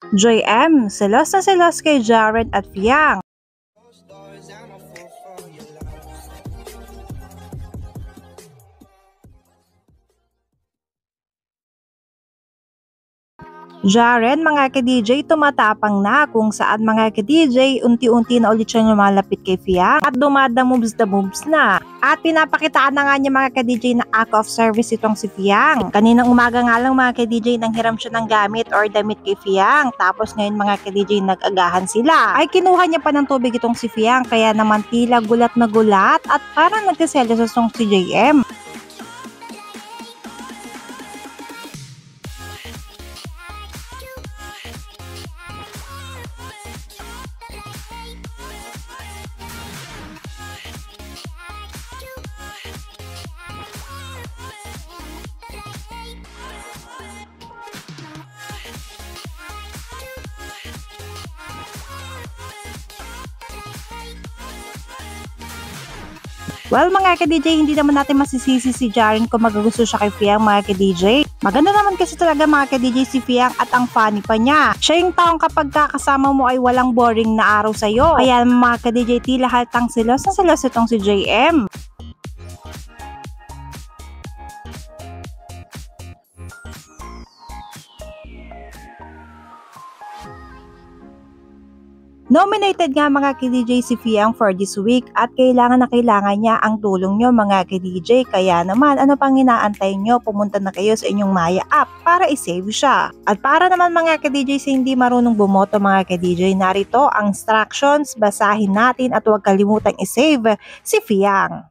Joy M, selos na selos kay Jared at Fiang. Jaren, mga ka-DJ, tumatapang na kung saan mga ka-DJ unti-unti na ulit siyang lumalapit kay Fiang at dumadamoves the moves na. At pinapakitaan na nga niya mga ka-DJ na act of service itong si Fiang. Kaninang umaga nga lang mga ka-DJ nang hiram siya ng gamit or damit kay Fiang. Tapos ngayon mga ka-DJ nag-agahan sila. Ay kinuha niya pa ng tubig itong si Fiang kaya naman tila gulat na gulat at parang nagkaselos itong si JM. Well mga ka-DJ, hindi naman natin masisisi si Jaren kung magagusto siya kay Fiang mga ka-DJ. Maganda naman kasi talaga mga ka-DJ si Fiang at ang funny pa niya. Siya yung taong kapag kakasama mo ay walang boring na araw sa'yo. Kaya mga ka-DJ, tila haltang selos na selos itong si JM. Nominated nga mga ka-DJ si Fiang for this week at kailangan na kailangan niya ang tulong nyo mga ka-DJ. Kaya naman ano pang inaantay nyo, pumunta na kayo sa inyong Maya app para i-save siya. At para naman mga ka-DJ sa hindi marunong bumoto mga ka-DJ, narito ang instructions, basahin natin at huwag kalimutang i-save si Fiang.